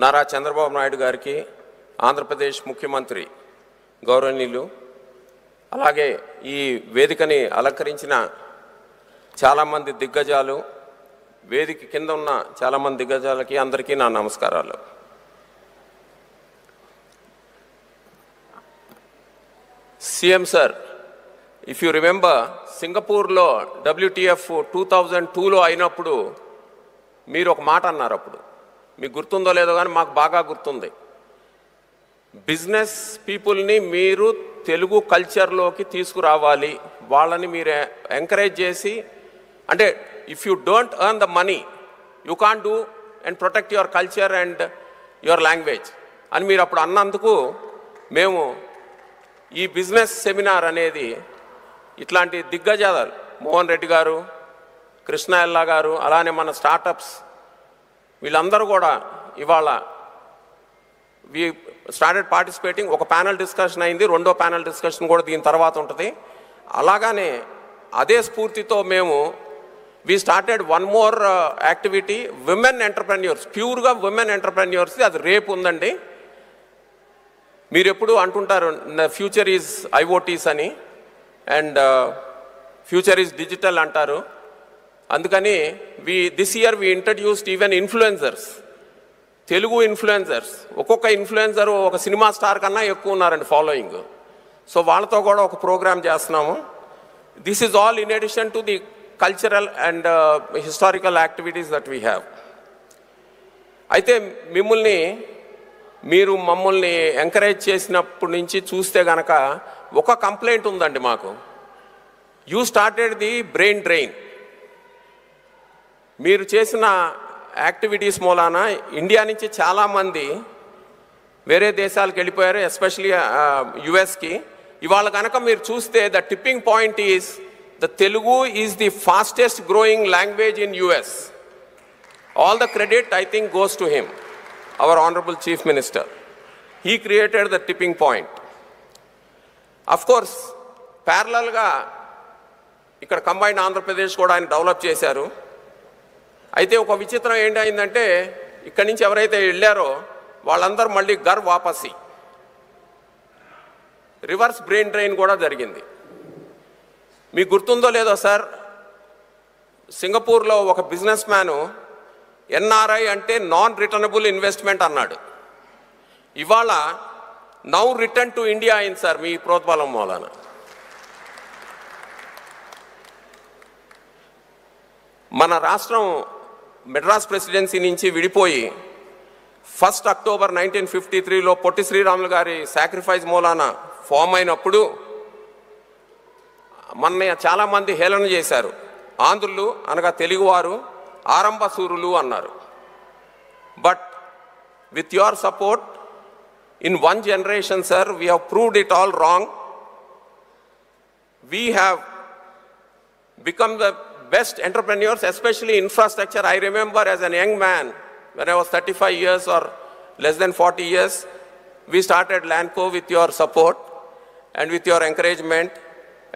నారా చంద్రబాబు నాయుడు గారికి, ఆంధ్రప్రదేశ్ ముఖ్యమంత్రి గౌరవనీయులు, అలాగే ఈ వేదికని అలంకరించిన చాలామంది దిగ్గజాలు, వేదిక కింద ఉన్న చాలామంది దిగ్గజాలకి అందరికీ నా నమస్కారాలు. CM sir, if you remember, సింగపూర్లో WTF 2002లో అయినప్పుడు మీరు ఒక మాట అన్నారు. అప్పుడు మీకు గుర్తుందో లేదో కానీ మాకు బాగా గుర్తుంది. బిజినెస్ పీపుల్ని మీరు తెలుగు కల్చర్లోకి తీసుకురావాలి, వాళ్ళని మీరు ఎంకరేజ్ చేసి, అంటే if you don't earn the money you can't do and protect your culture and your language అని మీరు అప్పుడు అన్నందుకు మేము ఈ బిజినెస్ సెమినార్ అనేది ఇట్లాంటి దిగ్గజాలు మోహన్ రెడ్డి గారు, కృష్ణ ఎల్లా గారు, అలానే మన స్టార్టప్స్ వీళ్ళందరూ కూడా ఇవాళ వి స్టార్టెడ్ పార్టిసిపేటింగ్. ఒక ప్యానల్ డిస్కషన్ అయింది, రెండో ప్యానల్ డిస్కషన్ కూడా దీని తర్వాత ఉంటుంది. అలాగానే అదే స్ఫూర్తితో మేము we started one more activity, women entrepreneurs, ప్యూర్గా విమెన్ ఎంటర్ప్రెన్యూర్స్. అది రేపు ఉందండి. మీరు ఎప్పుడు అంటుంటారు ఫ్యూచర్ ఈజ్ IoTs అని, అండ్ ఫ్యూచర్ ఈజ్ డిజిటల్ అంటారు. అందుకని this year we introduced even influencers, Telugu influencers. ఒక్కొక్క ఇన్ఫ్లుయెన్సర్ ఒక సినిమా స్టార్ కన్నా ఎక్కువ ఉన్నారండి ఫాలోయింగ్. సో వాళ్ళతో కూడా ఒక ప్రోగ్రామ్ చేస్తున్నాము. This is all in addition to the cultural and historical activities that we have. అయితే మీరు మమ్మల్ని ఎంకరేజ్ చేసినప్పటి నుంచి చూస్తే కనుక ఒక కంప్లైంట్ ఉందండి మాకు. You started the brain drain. మీరు చేసిన యాక్టివిటీస్ మూలాన ఇండియా నుంచి చాలామంది వేరే దేశాలకు వెళ్ళిపోయారు, ఎస్పెషలీ యుఎస్కి. ఇవాళ కనుక మీరు చూస్తే the tipping point is the Telugu is the fastest growing language in US. All the credit I think goes to him, our honorable chief minister. He created the tipping point. Of course, parallel ga ikkada combined Andhra Pradesh kuda ayana develop chesaru. Aithe oka vichitram enti ayindante, ikkadi nunchi evaraithe ellaro vallandaru malli gar vapasi, reverse brain drain kuda jarigindi. Meeku gurtundo ledo sir, సింగపూర్లో ఒక business man NRI అంటే non returnable investment అన్నాడు. ఇవాళ now return to India అయింది sir మీ ప్రోత్బలం మూలాన. మన రాష్ట్రం Madras presidency నుంచి విడిపోయి 1 అక్టోబర్ 1953లో పొట్టి శ్రీరాములు గారి సాక్రిఫైస్ మూలాన ఫామ్ అయినప్పుడు మన చాలామంది హేళన చేశారు. ఆంధ్రులు అనగా తెలుగువారు ఆరంభసూరులు అన్నారు. But with your support in 1 generation sir, we have proved it all wrong. We have become the best entrepreneurs, especially infrastructure. I remember as a young man, when I was 35 years or less than 40 years, we started Landco with your support and with your encouragement,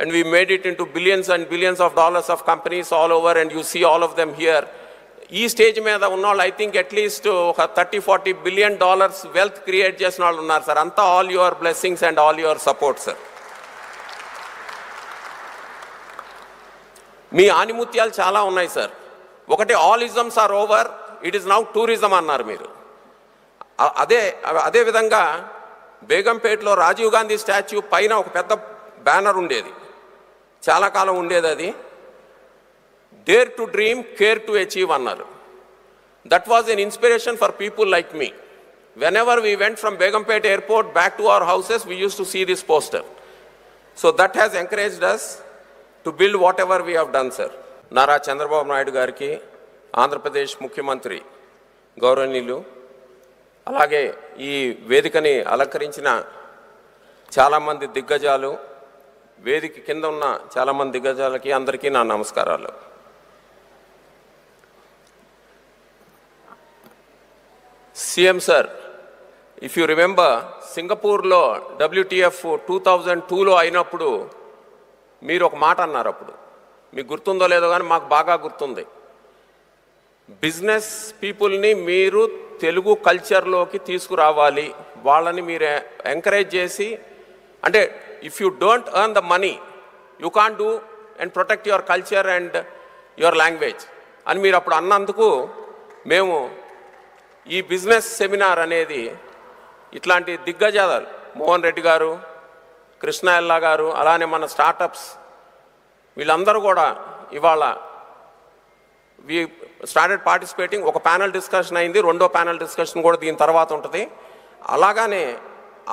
and we made it into billions and billions of dollars of companies all over, and you see all of them here. ఈ stage మీద ఉన్నవాళ్ళు I think at least ఒక $30-40 billion wealth create చేసిన వాళ్ళు ఉన్నారు sir. అంతా all your blessings and all your support sir. మీ ఆనిముత్యాలు చాలా ఉన్నాయి సార్. ఒకటి, all isms are over, it is now tourism అన్నారు మీరు. అదే విధంగా బేగంపేటలో రాజీవ్ గాంధీ స్టాచ్యూ పైన ఒక పెద్ద బ్యానర్ ఉండేది, చాలా కాలం ఉండేది. అది dare to dream, care to achieve అన్నారు. That was an inspiration for people like me. whenever we went from Begumpet airport back to our houses, we used to see this poster. So that has encouraged us to build whatever we have done, sir. Nara Chandrababu Naidu గారికి, ఆంధ్రప్రదేశ్ ముఖ్యమంత్రి గౌరవనీయులు, అలాగే ఈ వేదికని అలంకరించిన చాలామంది దిగ్గజాలు, వేదిక కింద ఉన్న చాలామంది దిగ్గజాలకి అందరికీ నా నమస్కారాలు. CM sir, if you remember, సింగపూర్లో WTF 2002లో అయినప్పుడు మీరు ఒక మాట అన్నారు. అప్పుడు మీకు గుర్తుందో లేదో కానీ మాకు బాగా గుర్తుంది. బిజినెస్ పీపుల్ని మీరు తెలుగు కల్చర్లోకి తీసుకురావాలి, వాళ్ళని మీరు ఎంకరేజ్ చేసి, అంటే if you don't earn the money you can't do and protect your culture and your language అని మీరు అప్పుడు అన్నందుకు మేము ఈ బిజినెస్ సెమినార్ అనేది ఇట్లాంటి దిగ్గజాలు మోహన్ రెడ్డి గారు, కృష్ణ ఎల్లా గారు, అలానే మన స్టార్టప్స్ వీళ్ళందరూ కూడా ఇవాళ వి స్టార్టెడ్ పార్టిసిపేటింగ్. ఒక ప్యానల్ డిస్కషన్ అయింది, రెండో ప్యానల్ డిస్కషన్ కూడా దీని తర్వాత ఉంటుంది. అలాగానే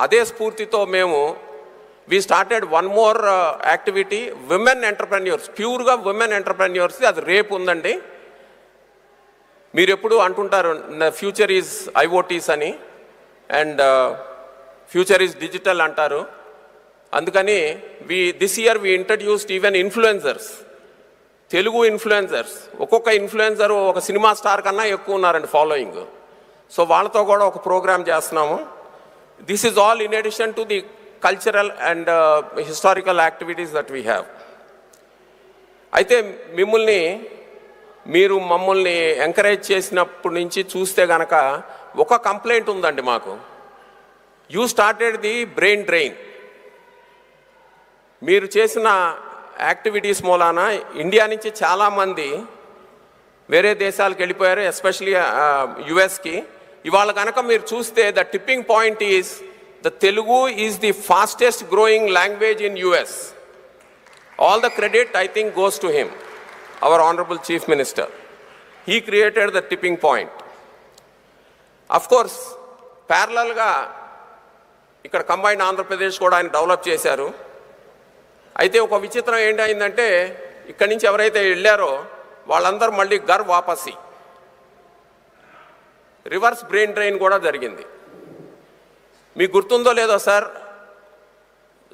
అదే స్ఫూర్తితో మేము we started one more activity, women entrepreneurs, ప్యూర్గా విమెన్ ఎంటర్ప్రెన్యూర్స్. అది రేపు ఉందండి. మీరు ఎప్పుడు అంటుంటారు ఫ్యూచర్ ఈజ్ ఐఓటీస్ అని అండ్ ఫ్యూచర్ ఈజ్ డిజిటల్ అంటారు. అందుకని this year we introduced even influencers, Telugu influencers. ఒక్కొక్క ఇన్ఫ్లుయెన్సర్ ఒక సినిమా స్టార్ కన్నా ఎక్కువ ఉన్నారండి ఫాలోయింగ్. సో వాళ్ళతో కూడా ఒక ప్రోగ్రామ్ చేస్తున్నాము. This is all in addition to the cultural and historical activities that we have. అయితే మీరు మమ్మల్ని ఎంకరేజ్ చేసినప్పటి నుంచి చూస్తే కనుక ఒక కంప్లైంట్ ఉందండి మాకు. You started the brain drain. మీరు చేసిన యాక్టివిటీస్ మూలాన ఇండియా నుంచి చాలామంది వేరే దేశాలకు వెళ్ళిపోయారు, ఎస్పెషలీ యుఎస్కి. ఇవాళ కనుక మీరు చూస్తే the tipping point is the Telugu is the fastest growing language in US. All the credit I think goes to him, our honorable chief minister. He created the tipping point. Of course, parallel ga ikkada combined Andhra Pradesh kuda ayana develop chesaru. Aithe oka vichitram enti ayindante ikkadi nunchi evaraithe ellaro vallandaru malli gar vapasi reverse brain drain kuda jarigindi. Meeku gurtundo ledo sir,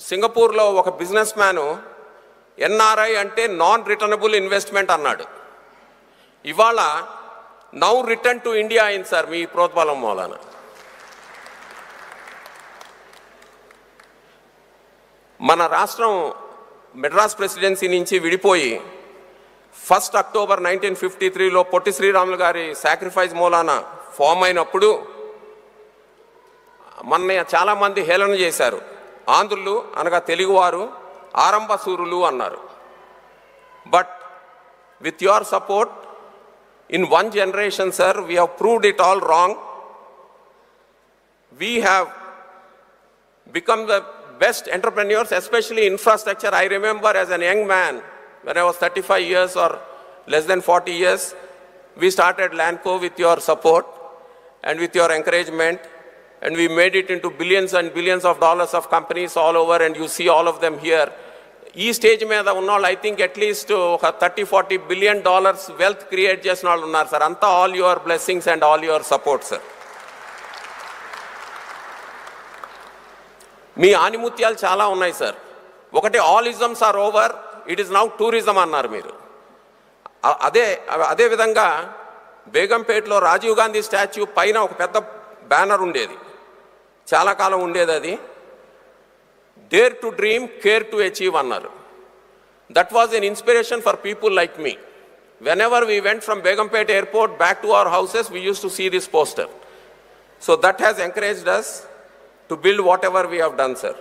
సింగపూర్లో ఒక business man NRI అంటే non returnable investment అన్నాడు. ఇవాళ now return to India అయింది sir మీ ప్రోత్బలం మూలాన. మన రాష్ట్రం Madras presidency నుంచి విడిపోయి 1 అక్టోబర్ 1953లో పొట్టి శ్రీరాములు గారి సాక్రిఫైస్ మూలాన ఫామ్ అయినప్పుడు మన చాలామంది హేళన చేశారు. ఆంధ్రులు అనగా తెలుగువారు ఆరంభసూరులు అన్నారు. But with your support in 1 generation sir, we have proved it all wrong. We have become the best entrepreneurs, especially infrastructure. I remember as a young man, when I was 35 years or less than 40 years, we started Landco with your support and with your encouragement, and we made it into billions and billions of dollars of companies all over, and you see all of them here. ఈ stage మీద ఉన్నవాళ్ళు I think at least ఒక $30-40 billion wealth create చేసిన వాళ్ళు ఉన్నారు sir. అంతా all your blessings and all your support sir. మీ ఆనిముత్యాలు చాలా ఉన్నాయి సార్. ఒకటి all isms are over, it is now tourism అన్నారు మీరు. అదే విధంగా బేగంపేటలో రాజీవ్ గాంధీ స్టాచ్యూ పైన ఒక పెద్ద బ్యానర్ ఉండేది, చాలా కాలం ఉండేది. అది dare to dream, care to achieve అన్నారు. That was an inspiration for people like me. whenever we went from Begumpet airport back to our houses, we used to see this poster. So that has encouraged us to build whatever we have done, sir.